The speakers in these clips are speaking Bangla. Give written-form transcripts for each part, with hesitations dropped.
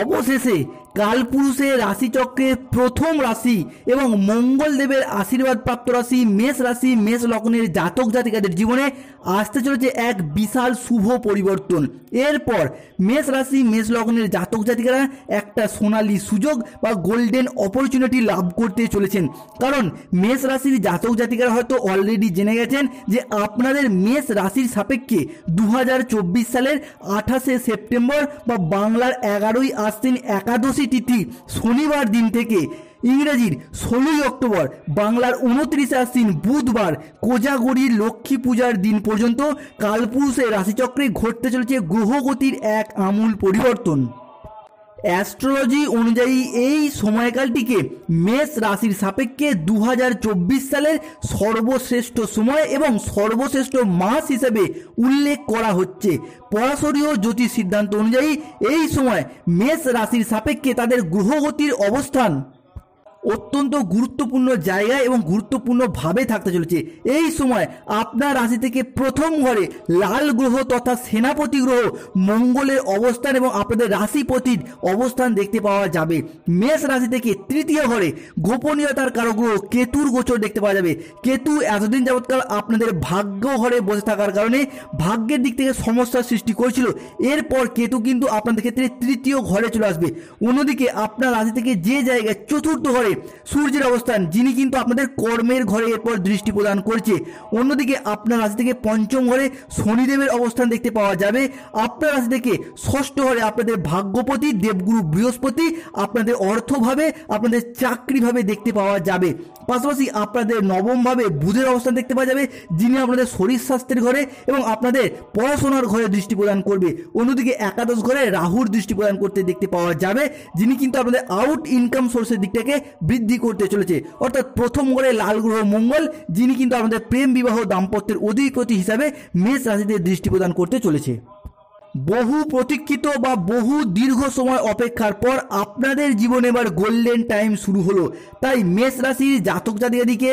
অবশেষে কালপুরুষের রাশিচক্রের প্রথম রাশি এবং মঙ্গলদেবের আশীর্বাদ প্রাপ্ত রাশি মেষ লগ্নের জাতক জাতিকাদের জীবনে আসতে চলেছে এক বিশাল শুভ পরিবর্তন। এরপর মেষ লগ্নের জাতক জাতিকারা একটা সোনালী সুযোগ বা গোল্ডেন অপরচুনিটি লাভ করতে চলেছেন। কারণ মেষ রাশির জাতক জাতিকারা হয়তো অলরেডি জেনে গেছেন যে আপনাদের মেষ রাশির সাপেক্ষে 2024 সালের 28শে সেপ্টেম্বর বা বাংলার 11ই আশ্বিন একাদশী তিথি শনিবার দিন থেকে ইংরেজির 16ই অক্টোবর বাংলার 29শে আশ্বিন বুধবার কোজাগরীর লক্ষ্মী পূজার দিন পর্যন্ত কালপুরুষের রাশিচক্রে ঘটতে চলেছে গ্রহগতির এক আমূল পরিবর্তন। অ্যাস্ট্রোলজি অনুযায়ী এই সময়কালটিকে মেষ রাশির সাপেক্ষে 2024 সালের সর্বশ্রেষ্ঠ সময় এবং সর্বশ্রেষ্ঠ মাস হিসেবে উল্লেখ করা হচ্ছে। পরাশরীয় জ্যোতিষ সিদ্ধান্ত অনুযায়ী এই সময় মেষ রাশির সাপেক্ষে তাদের গ্রহগতির অবস্থান অত্যন্ত গুরুত্বপূর্ণ জায়গায় এবং গুরুত্বপূর্ণভাবে থাকতে চলেছে। এই সময় আপনার রাশি থেকে প্রথম ঘরে লাল গ্রহ তথা সেনাপতি গ্রহ মঙ্গলের অবস্থান এবং আপনাদের রাশিপতির অবস্থান দেখতে পাওয়া যাবে। মেষ রাশি থেকে তৃতীয় ঘরে গোপনীয়তার কারগ্রহ কেতুর গোচর দেখতে পাওয়া যাবে। কেতু এতদিন যাবৎকাল আপনাদের ভাগ্য ঘরে বসে থাকার কারণে ভাগ্যের দিক থেকে সমস্যার সৃষ্টি করেছিল। এরপর কেতু কিন্তু আপনাদের ক্ষেত্রে তৃতীয় ঘরে চলে আসবে। অন্যদিকে আপনার রাশি থেকে যে জায়গায় চতুর্থ ঘরে সূর্যের অবস্থান, যিনি কিন্তু আপনাদের কর্মের ঘরে এরপর দৃষ্টি প্রদান করছে। অন্যদিকে আপনার রাশি থেকে পঞ্চম ঘরে শনিদেবের অবস্থান দেখতে পাওয়া যাবে। আপনার রাশি থেকে ষষ্ঠ ঘরে আপনাদের ভাগ্যপতি দেবগুরু বৃহস্পতি আপনাদের অর্থভাবে আপনাদের চাকরিভাবে দেখতে পাওয়া যাবে। পাশাপাশি আপনাদের নবমভাবে বুধের অবস্থান দেখতে পাওয়া যাবে, যিনি আপনাদের শরীর স্বাস্থ্যের ঘরে এবং আপনাদের পড়াশোনার ঘরে দৃষ্টি প্রদান করবে। অন্যদিকে একাদশ ঘরে রাহুর দৃষ্টি প্রদান করতে দেখতে পাওয়া যাবে, যিনি কিন্তু আপনাদের আউট ইনকাম সোর্সের দিকটাকে বৃদ্ধি করতে চলেছে। অর্থাৎ প্রথম ঘরে লাল গ্রহ মঙ্গল, যিনি কিন্তু আমাদের প্রেম বিবাহ দাম্পত্যের অধিপতি হিসাবে মেষ রাশিতে দৃষ্টি প্রদান করতে চলেছে। বহু প্রতীক্ষিত বা বহু দীর্ঘ সময় অপেক্ষার পর আপনাদের জীবনে এবার গোল্ডেন টাইম শুরু হলো। তাই মেষ রাশির জাতক জাতিকাদিকে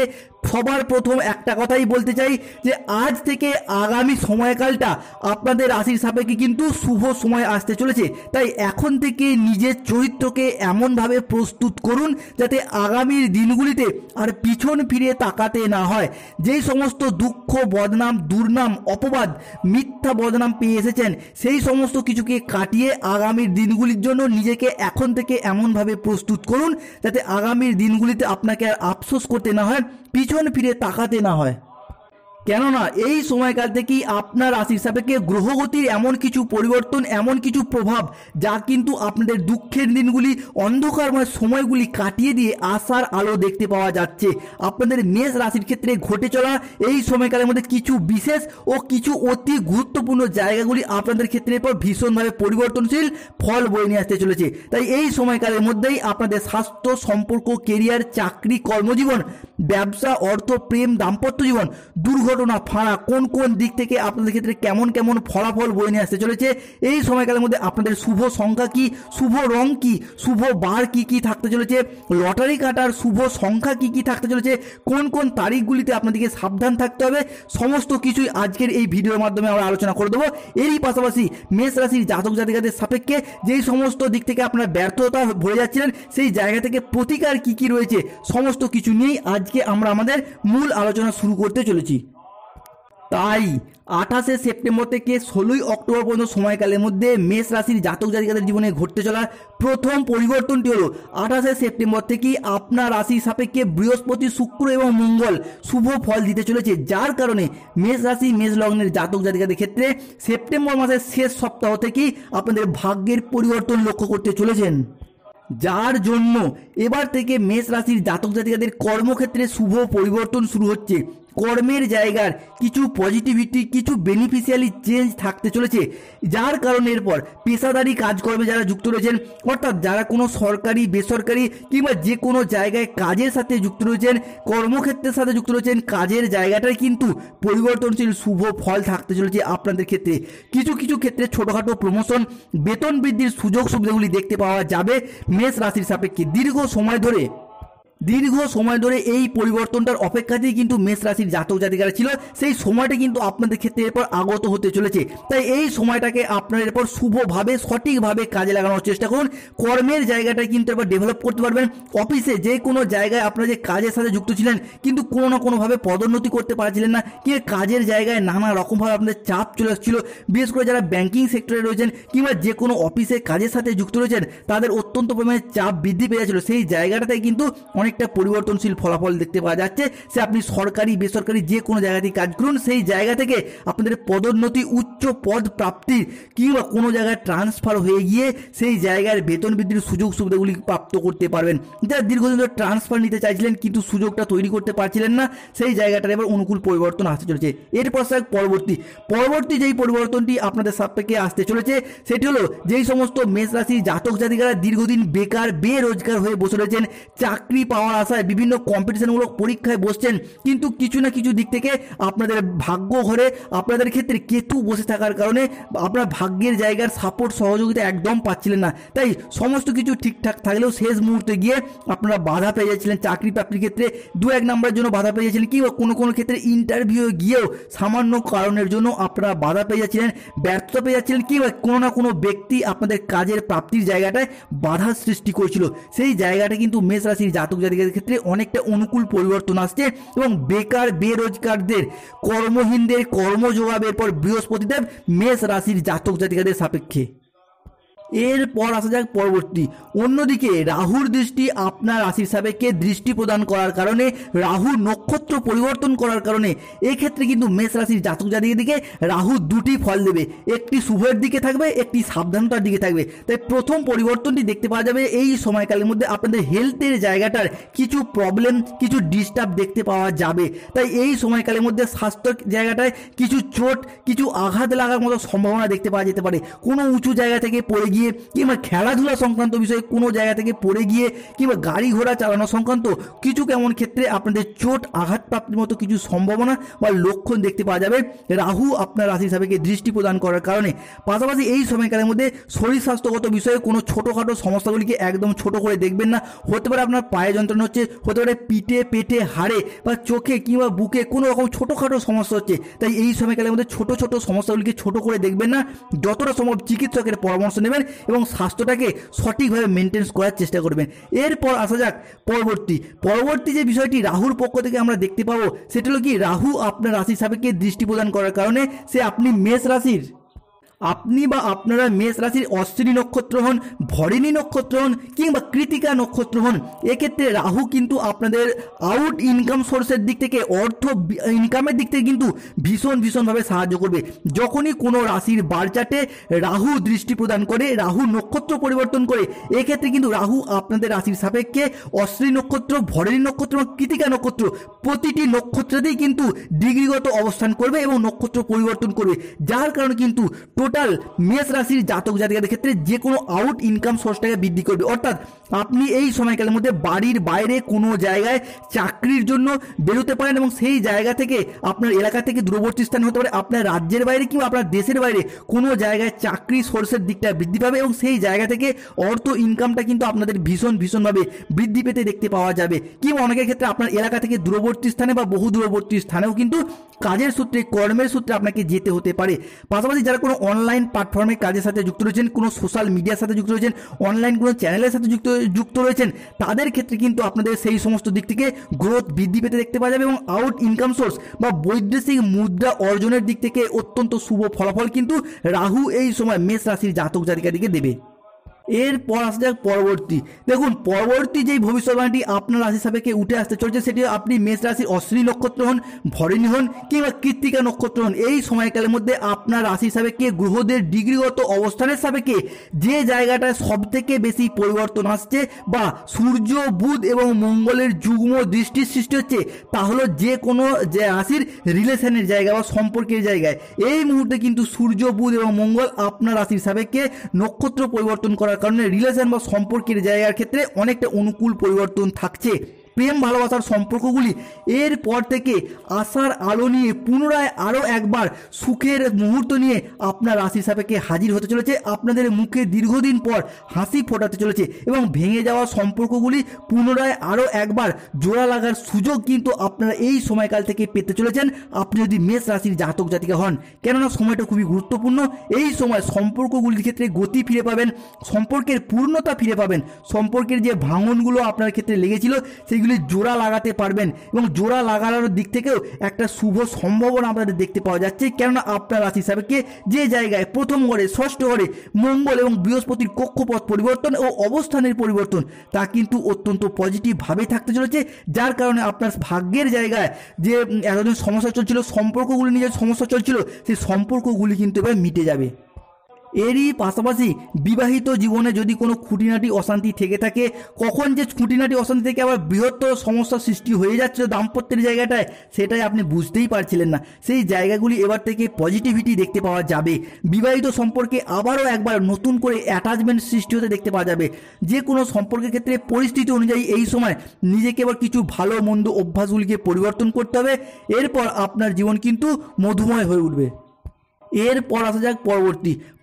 সবার প্রথম একটা কথাই বলতে চাই যে আজ থেকে আগামী সময়কালটা আপনাদের রাশির সাপেক্ষে কিন্তু শুভ সময় আসতে চলেছে। তাই এখন থেকে নিজের চরিত্রকে এমনভাবে প্রস্তুত করুন যাতে আগামীর দিনগুলিতে আর পিছন ফিরে তাকাতে না হয়। যেই সমস্ত দুঃখ, বদনাম, দুর্নাম, অপবাদ, মিথ্যা বদনাম পেয়ে এসেছেন, সেই সমস্ত কিছুকে কাটিয়ে আগামীর দিনগুলির জন্য নিজেকে এখন থেকে এমনভাবে প্রস্তুত করুন যাতে আগামীর দিনগুলিতে আপনাকে আর আফসোস করতে না হয়, পিছন ফিরে তাকাতে না হয়। কেননা এই সময়কাল থেকেই আপনার রাশির সাপেক্ষে গ্রহগতির এমন কিছু পরিবর্তন, এমন কিছু প্রভাব যা কিন্তু আপনাদের দুঃখের দিনগুলি, অন্ধকারময় সময়গুলি কাটিয়ে দিয়ে আশার আলো দেখতে পাওয়া যাচ্ছে। আপনাদের মেষ রাশির ক্ষেত্রে ঘটে চলা এই সময়কালের মধ্যে কিছু বিশেষ ও কিছু অতি গুরুত্বপূর্ণ জায়গাগুলি আপনাদের ক্ষেত্রে পর ভীষণভাবে পরিবর্তনশীল ফল বয়ে নিয়ে আসতে চলেছে। তাই এই সময়কালের মধ্যেই আপনাদের স্বাস্থ্য, সম্পর্ক, কেরিয়ার, চাকরি, কর্মজীবন, ব্যবসা, অর্থ, প্রেম, দাম্পত্য জীবন, দুর্ঘটনা, ফাঁড়া, কোন কোন দিক থেকে আপনাদের ক্ষেত্রে কেমন কেমন ফলাফল বয়ে নিয়ে আসতে চলেছে। এই সময়কালের মধ্যে আপনাদের শুভ সংখ্যা কি, শুভ রং কি, শুভ বার কি কি থাকতে চলেছে, লটারি কাটার শুভ সংখ্যা কি কি থাকতে চলেছে, কোন কোন তারিখগুলিতে আপনাদেরকে সাবধান থাকতে হবে, সমস্ত কিছুই আজকের এই ভিডিওর মাধ্যমে আমরা আলোচনা করে দেবো। এরই পাশাপাশি মেষ রাশির জাতক জাতিকাদের সাপেক্ষে যেই সমস্ত দিক থেকে আপনার ব্যর্থতা ভরে যাচ্ছিলেন, সেই জায়গা থেকে প্রতিকার কি কি রয়েছে, সমস্ত কিছু নিয়েই আজকে আমরা আমাদের মূল আলোচনা শুরু করতে চলেছি। তাই 28শে সেপ্টেম্বর থেকে 16ই অক্টোবর পর্যন্ত সময়কালের মধ্যে মেষ রাশির জাতক জাতিকাদের জীবনে ঘটতে চলা প্রথম পরিবর্তনটি হলো 28শে সেপ্টেম্বর থেকেই আপনার রাশির সাপেক্ষে বৃহস্পতি, শুক্র এবং মঙ্গল শুভ ফল দিতে চলেছে, যার কারণে মেষ রাশি, মেষ লগ্নের জাতক জাতিকাদের ক্ষেত্রে সেপ্টেম্বর মাসের শেষ সপ্তাহ থেকেই আপনাদের ভাগ্যের পরিবর্তন লক্ষ্য করতে চলেছেন। যার জন্য এবার থেকে মেষ রাশির জাতক জাতিকাদের কর্মক্ষেত্রে শুভ পরিবর্তন শুরু হচ্ছে। কর্মের জায়গার কিছু পজিটিভিটি, কিছু বেনিফিশিয়ালি চেঞ্জ থাকতে চলেছে, যার কারণে এরপর পেশাদারি কাজকর্মে যারা যুক্ত রয়েছেন, অর্থাৎ যারা কোনো সরকারি, বেসরকারি কিংবা যে কোনো জায়গায় কাজের সাথে যুক্ত রয়েছেন, কর্মক্ষেত্রের সাথে যুক্ত রয়েছেন, কাজের জায়গাটায় কিন্তু পরিবর্তনশীল শুভ ফল থাকতে চলেছে আপনাদের ক্ষেত্রে। কিছু কিছু ক্ষেত্রে ছোটোখাটো প্রমোশন, বেতন বৃদ্ধির সুযোগ সুবিধাগুলি দেখতে পাওয়া যাবে মেষ রাশির সাপেক্ষে। দীর্ঘ সময় ধরে দীর্ঘ সময় ধরে এই পরিবর্তনটার অপেক্ষাতেই কিন্তু মেষ রাশির জাতক জাতিকারা ছিল। সেই সময়টা কিন্তু আপনাদের ক্ষেত্রে এরপর আগত হতে চলেছে। তাই এই সময়টাকে আপনারা এরপর শুভভাবে সঠিকভাবে কাজে লাগানোর চেষ্টা করুন। কর্মের জায়গাটা কিন্তু এরপর ডেভেলপ করতে পারবেন। অফিসে যে কোনো জায়গায় আপনারা যে কাজের সাথে যুক্ত ছিলেন কিন্তু কোনো না কোনোভাবে পদোন্নতি করতে পারছিলেন না, কিংবা কাজের জায়গায় নানা রকমভাবে আপনাদের চাপ চলে আসছিল। বিশেষ করে যারা ব্যাংকিং সেক্টরে রয়েছেন কিংবা যে কোনো অফিসে কাজের সাথে যুক্ত রয়েছেন তাদের অত্যন্ত পরিমাণে চাপ বৃদ্ধি পেয়ে যাচ্ছিল। সেই জায়গাটাতে কিন্তু অনেকটা পরিবর্তনশীল ফলাফল দেখতে পাওয়া যাচ্ছে। সে আপনি সরকারি বেসরকারি যে কোনো জায়গাতেই কাজ করুন, সেই জায়গা থেকে আপনাদের পদোন্নতি, উচ্চ পদ প্রাপ্তির কিংবা কোনো জায়গায় ট্রান্সফার হয়ে গিয়ে সেই জায়গার বেতন বৃদ্ধির সুযোগ সুবিধাগুলি প্রাপ্ত করতে পারবেন। যারা দীর্ঘদিন ধরে ট্রান্সফার নিতে চাইছিলেন কিন্তু সুযোগটা তৈরি করতে পারছিলেন না, সেই জায়গাটার এবার অনুকূল পরিবর্তন আসতে চলেছে। এরপর পরবর্তী যেই পরিবর্তনটি আপনাদের সাপেক্ষে আসতে চলেছে সেটি হলো যেই সমস্ত মেষ রাশি জাতক জাতিকারা দীর্ঘদিন বেকার বেরোজগার হয়ে বসে রয়েছেন, চাকরি পাওয়ার আশায় বিভিন্ন কম্পিটিশনমূলক পরীক্ষায় বসছেন, কিন্তু কিছু না কিছু দিক থেকে আপনাদের ভাগ্য ঘরে আপনাদের ক্ষেত্রে কেতু বসে থাকার কারণে আপনার ভাগ্যের জায়গার সাপোর্ট সহযোগিতা একদম পাচ্ছিলেন না। তাই সমস্ত কিছু ঠিকঠাক থাকলেও শেষ মুহূর্তে গিয়ে আপনারা বাধা পেয়ে যাচ্ছিলেন। চাকরি প্রাপ্তির ক্ষেত্রে 2-1 নম্বরের জন্য বাধা পেয়ে যাচ্ছিলেন, কিংবা কোনো ক্ষেত্রে ইন্টারভিউ গিয়েও সামান্য কারণের জন্য আপনারা বাধা পেয়ে যাচ্ছিলেন, ব্যর্থতা পেয়ে যাচ্ছিলেন, কিংবা কোনো না কোনো ব্যক্তি আপনাদের কাজের প্রাপ্তির জায়গাটায় বাধা সৃষ্টি করেছিল। সেই জায়গাটা কিন্তু মেষ রাশির জাতক জাতিকাদের ক্ষেত্রে অনেকটা অনুকূল পরিবর্তন আসছে এবং বেকার বেরোজগারদের, কর্মহীনদের কর্ম যোগাবের পর বৃহস্পতিদেব মেষ রাশির জাতক জাতিকাদের সাপেক্ষে। এরপর আসা যাক পরবর্তী। অন্যদিকে রাহুর দৃষ্টি আপনার রাশির সাপেক্ষে দৃষ্টি প্রদান করার কারণে, রাহু নক্ষত্র পরিবর্তন করার কারণে এক্ষেত্রে কিন্তু মেষ রাশির জাতক জাতিকের দিকে রাহু দুটি ফল দেবে, একটি শুভের দিকে থাকবে, একটি সাবধানতার দিকে থাকবে। তাই প্রথম পরিবর্তনটি দেখতে পাওয়া যাবে এই সময়কালের মধ্যে আপনাদের হেলথের জায়গাটার কিছু প্রবলেম, কিছু ডিস্টার্ব দেখতে পাওয়া যাবে। তাই এই সময়কালের মধ্যে স্বাস্থ্য জায়গাটায় কিছু চোট, কিছু আঘাত লাগার মতো সম্ভাবনা দেখতে পাওয়া যেতে পারে। কোনো উঁচু জায়গা থেকে পড়ে গিয়ে কিংবা খেলাধুলা সংক্রান্ত বিষয়ে কোনো জায়গা থেকে পড়ে গিয়ে কিংবা গাড়ি ঘোড়া চালানো সংক্রান্ত কিছু কেমন ক্ষেত্রে আপনাদের চোট আঘাত প্রাপ্তির মতো কিছু সম্ভাবনা বা লক্ষণ দেখতে পাওয়া যাবে রাহু আপনার রাশি সাপেক্ষে দৃষ্টি প্রদান করার কারণে। পাশাপাশি এই সময়কালের মধ্যে শরীর স্বাস্থ্যগত বিষয়ে কোনো ছোটোখাটো সমস্যাগুলিকে একদম ছোট করে দেখবেন না। হতে পারে আপনার পায়ে যন্ত্রণা হচ্ছে, হতে পারে পিঠে, পেটে, হাড়ে বা চোখে কিংবা বুকে কোনো রকম ছোটোখাটো সমস্যা হচ্ছে। তাই এই সময়কালের মধ্যে ছোট সমস্যাগুলিকে ছোট করে দেখবেন না, যতটা সম্ভব চিকিৎসকের পরামর্শ নেবেন এবং স্বাস্থ্যটাকে সঠিকভাবে মেনটেন করার চেষ্টা করবেন। এরপর আসা যাক পরবর্তী যে বিষয়টি রাহুর পক্ষ থেকে আমরা দেখতে পাবো সেটা হলো কি, রাহু আপনার রাশির সাপেক্ষে দৃষ্টি প্রদান করার কারণে সে আপনি বা আপনারা মেষ রাশির অশ্বিনী নক্ষত্র হন, ভরিণী নক্ষত্র হন কিংবা কৃতিকা নক্ষত্র হন, এক্ষেত্রে রাহু কিন্তু আপনাদের আউট ইনকাম সোর্সের দিক থেকে, অর্থ ইনকামের দিক থেকে কিন্তু ভীষণভাবে সাহায্য করবে। যখনই কোনো রাশির বার চার্টে রাহু দৃষ্টি প্রদান করে, রাহু নক্ষত্র পরিবর্তন করে, এক্ষেত্রে কিন্তু রাহু আপনাদের রাশির সাপেক্ষে অশ্বিনী নক্ষত্র, ভরিণী নক্ষত্র এবং কৃতিকা নক্ষত্র প্রতিটি নক্ষত্রতেই কিন্তু ডিগ্রিগত অবস্থান করবে এবং নক্ষত্র পরিবর্তন করবে, যার কারণে কিন্তু টোটাল মেষ রাশির জাতক জাতিকাদের ক্ষেত্রে যে কোনো আউট ইনকাম সোর্সটাকে বৃদ্ধি করবে। অর্থাৎ আপনি এই সময়কালের মধ্যে বাড়ির বাইরে কোনো জায়গায় চাকরির জন্য বেরোতে পারেন এবং সেই জায়গা থেকে আপনার এলাকা থেকে দূরবর্তী স্থান হতে পারে, আপনার রাজ্যের বাইরে কিংবা আপনার দেশের বাইরে কোনো জায়গায় চাকরি সোর্সের দিকটা বৃদ্ধি পাবে এবং সেই জায়গা থেকে অর্থ ইনকামটা কিন্তু আপনাদের ভীষণভাবে বৃদ্ধি পেতে দেখতে পাওয়া যাবে। কিংবা অনেকের ক্ষেত্রে আপনার এলাকা থেকে দূরবর্তী স্থানে বা বহু দূরবর্তী স্থানেও কিন্তু কাজের সূত্রে, কর্মের সূত্রে আপনাকে যেতে হতে পারে। পাশাপাশি যারা কোনো অনলাইন প্ল্যাটফর্মে কাজের সাথে যুক্ত রয়েছেন, কোনো সোশ্যাল মিডিয়ার সাথে যুক্ত রয়েছেন, অনলাইন কোনো চ্যানেলের সাথে যুক্ত রয়েছেন, তাদের ক্ষেত্রে কিন্তু আপনাদের সেই সমস্ত দিক থেকে গ্রোথ বৃদ্ধি পেতে দেখতে পাওয়া যাবে এবং আউট ইনকাম সোর্স বা বৈদেশিক মুদ্রা অর্জনের দিক থেকে অত্যন্ত শুভ ফলাফল কিন্তু রাহু এই সময় মেষ রাশির জাতক জাতিকাদেরকে দেবে। এরপর আসা যাক পরবর্তী যেই ভবিষ্যৎবাণীটি আপনার রাশি সাপেক্ষে উঠে আসতে চলছে সেটি আপনি মেষ রাশির অশ্বিনী নক্ষত্র হন, ভরিণী হন কিংবা কৃত্তিকা নক্ষত্র হন, এই সময়কালের মধ্যে আপনার রাশি সাপেক্ষে গ্রহদের ডিগ্রিগত অবস্থানের সাপেক্ষে যে জায়গাটায় সব থেকে বেশি পরিবর্তন আসছে বা সূর্য, বুধ এবং মঙ্গলের যুগ্ম দৃষ্টির সৃষ্টি হচ্ছে, তা হলো যে কোনো রাশির রিলেশনের জায়গা বা সম্পর্কের জায়গায় এই মুহূর্তে কিন্তু সূর্য, বুধ এবং মঙ্গল আপনার রাশির সাপেক্ষে নক্ষত্র পরিবর্তন করার কারণে রিলেশন বা সম্পর্কের জায়গার ক্ষেত্রে অনেকটা অনুকূল পরিবর্তন থাকছে। প্রেম ভালোবাসার সম্পর্কগুলি এরপর থেকে আশার আলো নিয়ে পুনরায় আরও একবার সুখের মুহূর্ত নিয়ে আপনার রাশির সাপেক্ষে হাজির হতে চলেছে। আপনাদের মুখে দীর্ঘদিন পর হাসি ফোটাতে চলেছে এবং ভেঙে যাওয়া সম্পর্কগুলি পুনরায় আরও একবার জোড়া লাগার সুযোগ কিন্তু আপনারা এই সময়কাল থেকে পেতে চলেছেন, আপনি যদি মেষ রাশির জাতক জাতিকা হন। কেননা সময়টা খুবই গুরুত্বপূর্ণ। এই সময় সম্পর্কগুলির ক্ষেত্রে গতি ফিরে পাবেন, সম্পর্কের পূর্ণতা ফিরে পাবেন, সম্পর্কের যে ভাঙনগুলো আপনার ক্ষেত্রে লেগেছিল সেইগুলি জোড়া লাগাতে পারবেন এবং জোড়া লাগানোর দিক থেকেও একটা শুভ সম্ভাবনা আপনাদের দেখতে পাওয়া যাচ্ছে। কেননা আপনার রাশি সাপেক্ষে যে জায়গায় প্রথম ঘরে, ষষ্ঠ ঘরে মঙ্গল এবং বৃহস্পতির কক্ষপথ পরিবর্তন ও অবস্থানের পরিবর্তন তা কিন্তু অত্যন্ত পজিটিভভাবে থাকতে চলেছে, যার কারণে আপনার ভাগ্যের জায়গায় যে এতদিন সমস্যা চলছিল, সম্পর্কগুলি নিয়ে যে সমস্যা চলছিল, সেই সম্পর্কগুলি কিন্তু এবার মিটে যাবে। এরই পাশাপাশি বিবাহিত জীবনে যদি কোনো খুঁটিনাটি অশান্তি থেকে থাকে, কখন যে খুঁটিনাটি অশান্তি থেকে আবার বৃহত্তর সমস্যার সৃষ্টি হয়ে যাচ্ছিল দাম্পত্যের জায়গাটায়, সেটাই আপনি বুঝতেই পারছিলেন না, সেই জায়গাগুলি এবার থেকে পজিটিভিটি দেখতে পাওয়া যাবে। বিবাহিত সম্পর্কে আবারও একবার নতুন করে অ্যাটাচমেন্ট সৃষ্টি হতে দেখতে পাওয়া যাবে। যে কোনো সম্পর্কের ক্ষেত্রে পরিস্থিতি অনুযায়ী এই সময় নিজেকে এবার কিছু ভালো মন্দ অভ্যাসগুলিকে পরিবর্তন করতে হবে, এরপর আপনার জীবন কিন্তু মধুময় হয়ে উঠবে। এরপর আসা যাক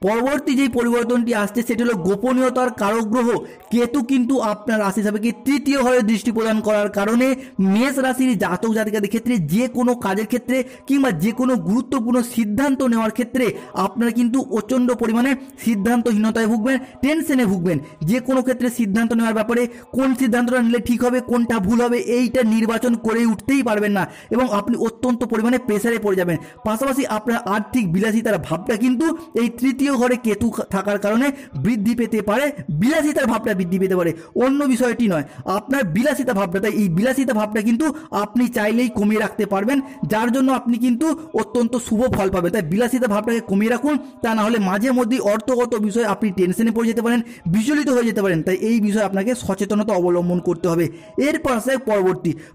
পরবর্তী যেই পরিবর্তনটি আসছে সেটি হলো গোপনীয়তার কারক গ্রহ কেতু কিন্তু আপনার রাশি সাপেক্ষে তৃতীয় ঘরে দৃষ্টি প্রদান করার কারণে মেষ রাশির জাতক জাতিকাদের ক্ষেত্রে যে কোনো কাজের ক্ষেত্রে কিংবা যে কোনো গুরুত্বপূর্ণ সিদ্ধান্ত নেওয়ার ক্ষেত্রে আপনারা কিন্তু প্রচণ্ড পরিমাণে সিদ্ধান্তহীনতায় ভুগবেন, টেনশনে ভুগবেন। যে কোনো ক্ষেত্রে সিদ্ধান্ত নেওয়ার ব্যাপারে কোন সিদ্ধান্তটা নিলে ঠিক হবে, কোনটা ভুল হবে, এইটা নির্বাচন করে উঠতেই পারবেন না এবং আপনি অত্যন্ত পরিমাণে প্রেসারে পড়ে যাবেন। পাশাপাশি আপনার আর্থিক বিলাসিতার ভাবটা কিন্তু এই তৃতীয় ঘরে কেতু থাকার কারণে বৃদ্ধি পেতে পারে, বিলাসিতার ভাবটা বৃদ্ধি পেতে পারে, অন্য বিষয়টি নয়, আপনার বিলাসিতা ভাবটা। তাই এই বিলাসিতা ভাবটা কিন্তু আপনি চাইলেই কমিয়ে রাখতে পারবেন, যার জন্য আপনি কিন্তু অত্যন্ত শুভ ফল পাবেন। তাই বিলাসিতা ভাবটাকে কমিয়ে রাখুন, তা না হলে মাঝে মধ্যেই অর্থগত বিষয়ে আপনি টেনশনে পড়ে যেতে পারেন, বিচলিত হয়ে যেতে পারেন। তাই এই বিষয়ে আপনাকে সচেতনতা অবলম্বন করতে হবে। এরপর আসে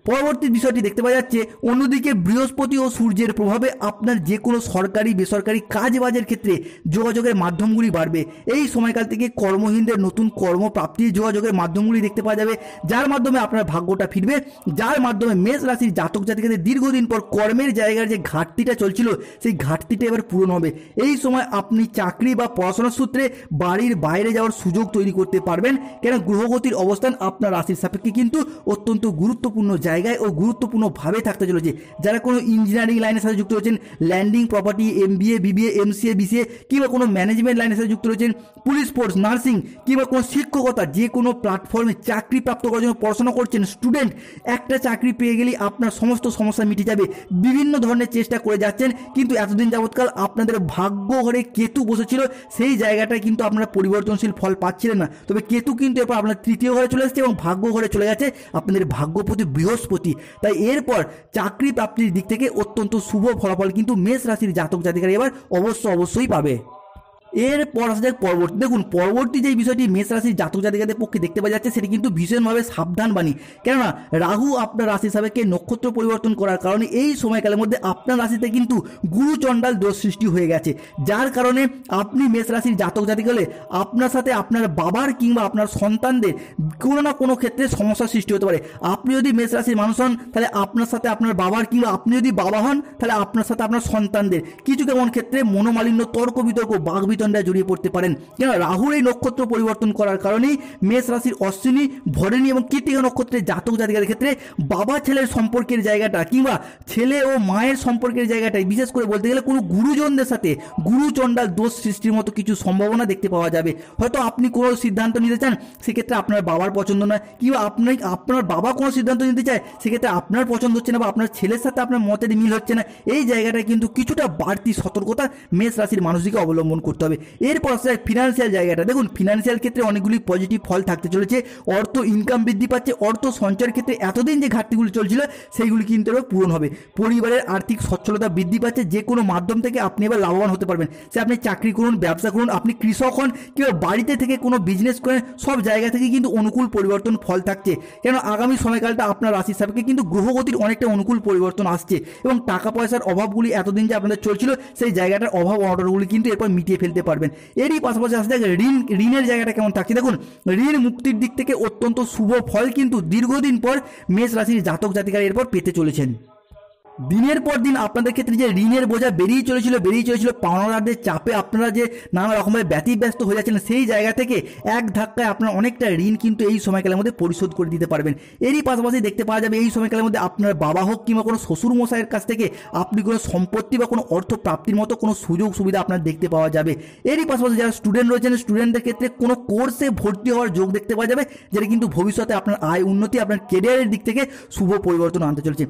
পরবর্তী বিষয়টি দেখতে পাওয়া যাচ্ছে, অন্যদিকে বৃহস্পতি ও সূর্যের প্রভাবে আপনার যে কোনো সরকারি বেসরকারি কাজ বাজের ক্ষেত্রে যোগাযোগের মাধ্যমগুলি বাড়বে। এই সময়কাল থেকে কর্মহীনদের নতুন কর্মপ্রাপ্তির যোগাযোগের মাধ্যমগুলি দেখতে পাওয়া যাবে, যার মাধ্যমে আপনার ভাগ্যটা ফিরবে, যার মাধ্যমে মেষ রাশির জাতক জাতিকাদের দীর্ঘদিন পর কর্মের জায়গার যে ঘাটতিটা চলছিল সেই ঘাটতিটা এবার পূরণ হবে। এই সময় আপনি চাকরি বা পড়াশোনার সূত্রে বাড়ির বাইরে যাওয়ার সুযোগ তৈরি করতে পারবেন, কেন গ্রহগতির অবস্থান আপনার রাশির সাপেক্ষে কিন্তু অত্যন্ত গুরুত্বপূর্ণ জায়গায় ও গুরুত্বপূর্ণভাবে থাকতে চলেছে। যারা কোনো ইঞ্জিনিয়ারিং লাইনের সাথে যুক্ত রয়েছেন, landing property, MBA, BBA, MCA, BCA কিংবা কোনো ম্যানেজমেন্ট লাইনের সাথে যুক্ত রয়েছেন, পুলিশ ফোর্স, নার্সিং কিংবা কোনো শিক্ষকতা, যে কোনো প্ল্যাটফর্মে চাকরি প্রাপ্ত করার জন্য পড়াশোনা করছেন স্টুডেন্ট, একটা চাকরি পেয়ে গেলেই আপনার সমস্ত সমস্যা মিটে যাবে। বিভিন্ন ধরনের চেষ্টা করে যাচ্ছেন কিন্তু এতদিন যাবৎকাল আপনাদের ভাগ্য ঘরে কেতু বসেছিল, সেই জায়গাটায় কিন্তু আপনারা পরিবর্তনশীল ফল পাচ্ছিলেন না। তবে কেতু কিন্তু এরপর আপনার তৃতীয় ঘরে চলে এসেছে এবং ভাগ্য ঘরে চলে গেছে আপনাদের ভাগ্যপতি বৃহস্পতি। তাই এরপর চাকরি প্রাপ্তির দিক থেকে অত্যন্ত শুভ ফলাফল কিন্তু মেষ রাশির জাতক জাতিকারা এবার অবশ্যই পাবে। এরপর আসা যাক পরবর্তী যে বিষয়টি মেষ রাশির জাতক জাতিকাদের পক্ষে দেখতে পাওয়া যাচ্ছে সেটি কিন্তু ভীষণভাবে সাবধান বাণী। কেননা রাহু আপনার রাশি সাপেক্ষে নক্ষত্র পরিবর্তন করার কারণে এই সময়কালের মধ্যে আপনার রাশিতে কিন্তু গুরু চণ্ডাল দোষ সৃষ্টি হয়ে গেছে, যার কারণে আপনি মেষ রাশির জাতক জাতিকা হলে আপনার সাথে আপনার বাবার কিংবা আপনার সন্তানদের কোনো না কোনো ক্ষেত্রে সমস্যার সৃষ্টি হতে পারে। আপনি যদি মেষ রাশির মানুষ হন তাহলে আপনার সাথে আপনার বাবার, কিংবা আপনি যদি বাবা হন তাহলে আপনার সাথে আপনার সন্তানদের কিছু কেমন ক্ষেত্রে মনোমালিন্য, তর্ক বিতর্ক, বাঘ জড়িয়ে পড়তে পারেন। কেন রাহুর এই নক্ষত্র পরিবর্তন করার কারণেই মেষ রাশির অশ্বিনী, ভরণী এবং কৃত্তিকা নক্ষত্রের জাতক জাতিকাদের ক্ষেত্রে বাবা ছেলের সম্পর্কের জায়গাটা কিংবা ছেলে ও মায়ের সম্পর্কের জায়গাটায় বিশেষ করে বলতে গেলে কোনো গুরুজনদের সাথে গুরুচণ্ডাল দোষ সৃষ্টির মতো কিছু সম্ভাবনা দেখতে পাওয়া যাবে। হয়তো আপনি কোনো সিদ্ধান্ত নিতে চান, সেক্ষেত্রে আপনার বাবার পছন্দ নয়, কিংবা আপনার বাবা কোনো সিদ্ধান্ত নিতে চায়, সেক্ষেত্রে আপনার পছন্দ হচ্ছে না বা আপনার ছেলের সাথে আপনার মতের মিল হচ্ছে না। এই জায়গাটায় কিন্তু কিছুটা বাড়তি সতর্কতা মেষ রাশির মানুষকে অবলম্বন করতে হবে। এরপর আসলে ফিনান্সিয়াল জায়গাটা দেখুন, ফিনান্সিয়াল ক্ষেত্রে অনেকগুলি পজিটিভ ফল থাকতে চলেছে। অর্থ ইনকাম বৃদ্ধি পাচ্ছে, অর্থ সঞ্চয়ের ক্ষেত্রে এতদিন যে ঘাটতিগুলি চলছিল সেইগুলি কিন্তু এবার পূরণ হবে। পরিবারের আর্থিক সচ্ছলতা বৃদ্ধি পাচ্ছে, যে কোনো মাধ্যম থেকে আপনি এবার লাভবান হতে পারবেন। সে আপনি চাকরি করুন, ব্যবসা করুন, আপনি কৃষক হন কিংবা বাড়িতে থেকে কোনো বিজনেস করেন, সব জায়গা থেকে কিন্তু অনুকূল পরিবর্তন ফল থাকছে। কেন আগামী সময়কালটা আপনার রাশির সাপেক্ষে কিন্তু গ্রহগতির অনেকটা অনুকূল পরিবর্তন আসছে এবং টাকা পয়সার অভাবগুলি এতদিন যে আপনাদের চলছিল সেই জায়গাটার অভাব অনটনগুলি কিন্তু এরপর মিটিয়ে ফেলতে নিতে পারবেন। এরই পাশাপাশি আসা যাক ঋণের জায়গাটা কেমন থাকছে। দেখুন, ঋণ মুক্তির দিক থেকে অত্যন্ত শুভ ফল কিন্তু দীর্ঘদিন পর মেষ রাশির জাতক জাতিকারা এরপর পেতে চলেছেন। দিনের পর দিন আপনাদের ক্ষেত্রে যে ঋণের বোঝা বেরিয়ে চলেছিল পাওনাদারদের চাপে আপনারা যে নানা রকমের ব্যতিব্যস্ত হয়ে যাচ্ছিলেন, সেই জায়গা থেকে এক ধাক্কায় আপনার অনেকটা ঋণ কিন্তু এই সময়কালের মধ্যে পরিশোধ করে দিতে পারবেন। এরই পাশাপাশি দেখতে পাওয়া যাবে এই সময়কালের মধ্যে আপনার বাবা হোক কিংবা কোনো শ্বশুর মশাইয়ের কাছ থেকে আপনি কোনো সম্পত্তি বা কোনো অর্থ প্রাপ্তির মতো কোনো সুযোগ সুবিধা আপনার দেখতে পাওয়া যাবে। এরই পাশাপাশি যারা স্টুডেন্ট রয়েছেন, স্টুডেন্টদের ক্ষেত্রে কোনো কোর্সে ভর্তি হওয়ার যোগ দেখতে পাওয়া যাবে, যেটা কিন্তু ভবিষ্যতে আপনার আয় উন্নতি, আপনার কেরিয়ারের দিক থেকে শুভ পরিবর্তন আনতে চলেছে।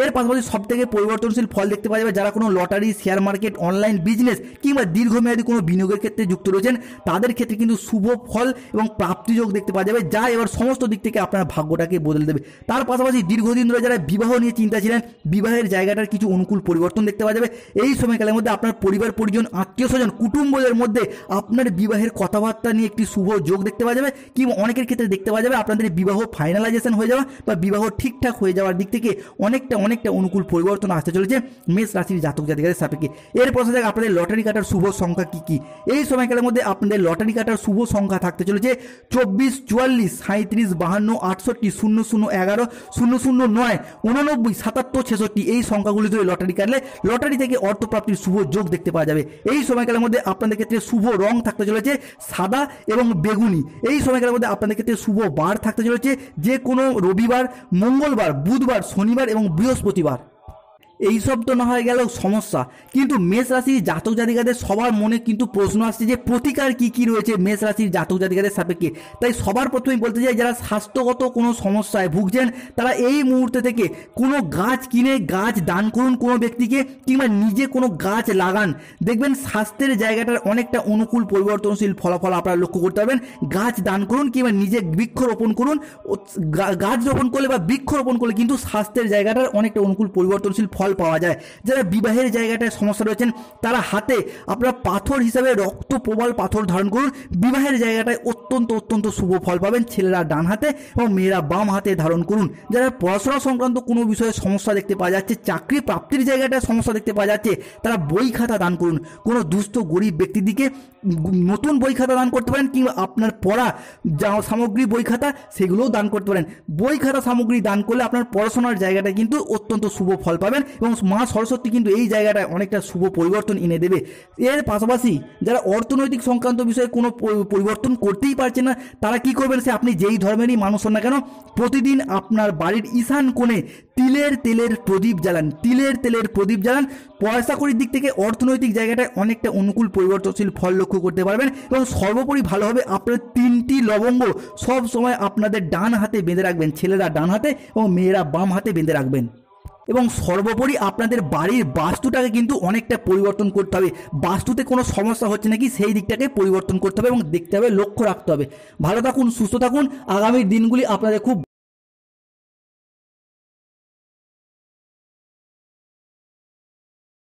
এর পাশাপাশি সবথেকে পরিবর্তনশীল ফল দেখতে পাওয়া যাবে যারা কোনো lottery, share market, online business কিংবা দীর্ঘমেয়াদী কোনো বিনিয়োগের ক্ষেত্রে যুক্ত রয়েছেন, তাদের ক্ষেত্রে কিন্তু শুভ ফল এবং প্রাপ্তিযোগ দেখতে পাওয়া যাবে, যা এবার সমস্ত দিক থেকে আপনার ভাগ্যটাকে বদলে দেবে। তার পাশাপাশি দীর্ঘদিন ধরে যারা বিবাহ নিয়ে চিন্তা ছিলেন, বিবাহের জায়গাটার কিছু অনুকূল পরিবর্তন দেখতে পাওয়া যাবে। এই সময়কালের মধ্যে আপনার পরিবার পরিজন, আত্মীয় স্বজন, কুটুম্বদের মধ্যে আপনার বিবাহের কথাবার্তা নিয়ে একটি শুভ যোগ দেখতে পাওয়া যাবে, কিংবা অনেকের ক্ষেত্রে দেখতে পাওয়া যাবে আপনাদের বিবাহ ফাইনালাইজেশন হয়ে যাওয়া বা বিবাহ ঠিকঠাক হয়ে যাওয়ার দিক থেকে অনেকটা অনুকূল পরিবর্তন আসতে চলেছে মেষ রাশির জাতক জাতিকাদের সাপেক্ষে। এরপর থেকে আপনাদের লটারি কাটার শুভ সংখ্যা কি কি? এই সময়কালের মধ্যে আপনাদের লটারি কাটার শুভ সংখ্যা থাকতে চলেছে 24, 44, 37, 52, 68, 00, 11, 009, 89, 77, 66 এই সংখ্যাগুলি ধরে লটারি কাটলে লটারি থেকে অর্থপ্রাপ্তির শুভ যোগ দেখতে পাওয়া যাবে। এই সময়কালের মধ্যে আপনাদের ক্ষেত্রে শুভ রং থাকতে চলেছে সাদা এবং বেগুনি। এই সময়কালের মধ্যে আপনাদের ক্ষেত্রে শুভ বার থাকতে চলেছে যে কোনো রবিবার, মঙ্গলবার, বুধবার, শনিবার এবং বৃহস্পতিবার। এইসব তো না হয়ে গেল সমস্যা, কিন্তু মেষ রাশির জাতক জাতিকাদের সবার মনে কিন্তু প্রশ্ন আসছে যে প্রতিকার কি কি রয়েছে মেষ রাশির জাতক জাতিকাদের সাপেক্ষে। তাই সবার প্রথমেই বলতে চাই, যারা স্বাস্থ্যগত কোনো সমস্যায় ভুগছেন তারা এই মুহূর্তে থেকে কোনো গাছ কিনে গাছ দান করুন কোনো ব্যক্তিকে, কিংবা নিজে কোনো গাছ লাগান। দেখবেন স্বাস্থ্যের জায়গাটার অনেকটা অনুকূল পরিবর্তনশীল ফলাফল আপনারা লক্ষ্য করতে পারবেন। গাছ দান করুন কিংবা নিজে বৃক্ষরোপণ করুন। গাছ রোপণ করলে বা বৃক্ষরোপণ করলে কিন্তু স্বাস্থ্যের জায়গাটার অনেকটা অনুকূল পরিবর্তনশীল ফল পাওয়া যায়। যারা বিবাহের জায়গাটায় সমস্যা রয়েছেন তারা হাতে আপনারা পাথর হিসাবে রক্ত প্রবাল পাথর ধারণ করুন, বিবাহের জায়গাটায় অত্যন্ত শুভ ফল পাবেন। ছেলেরা ডান হাতে এবং মেয়েরা বাম হাতে ধারণ করুন। যারা পড়াশোনা সংক্রান্ত কোনো বিষয়ে সমস্যা দেখতে পাওয়া যাচ্ছে, চাকরি প্রাপ্তির জায়গাটায় সমস্যা দেখতে পাওয়া যাচ্ছে, তারা বই খাতা দান করুন। কোনো দুস্থ গরিব ব্যক্তিদিকে নতুন বই খাতা দান করতে পারেন, কিংবা আপনার পড়া যা সামগ্রী বই খাতা সেগুলোও দান করতে পারেন। বই খাতা সামগ্রী দান করলে আপনার পড়াশোনার জায়গাটা কিন্তু অত্যন্ত শুভ ফল পাবেন এবং মা সরস্বতী কিন্তু এই জায়গাটায় অনেকটা শুভ পরিবর্তন এনে দেবে। এর পাশাপাশি যারা অর্থনৈতিক সংক্রান্ত বিষয়ে কোনো পরিবর্তন করতেই পারছেন না, তারা কি করবেন, সে আপনি যেই ধর্মেরই মানুষ হন না কেন, প্রতিদিন আপনার বাড়ির ঈশান কোণে তেলের প্রদীপ জ্বালান। পয়সা কড়ির দিক থেকে অর্থনৈতিক জায়গাটায় অনেকটা অনুকূল পরিবর্তনশীল ফল লক্ষ্য করতে পারবেন। এবং সর্বোপরি ভালো হবে আপনার 3টি লবঙ্গ সব সময় আপনাদের ডান হাতে বেঁধে রাখবেন, ছেলেরা ডান হাতে এবং মেয়েরা বাম হাতে বেঁধে রাখবেন। এবং সর্বোপরি আপনাদের বাড়ির বাস্তুটাকে কিন্তু অনেকটা পরিবর্তন করতে হবে। বাস্তুতে কোনো সমস্যা হচ্ছে নাকি সেই দিকটাকে পরিবর্তন করতে হবে এবং দেখতে হবে, লক্ষ্য রাখতে হবে। ভালো থাকুন, সুস্থ থাকুন। আগামী দিনগুলি আপনাদের খুব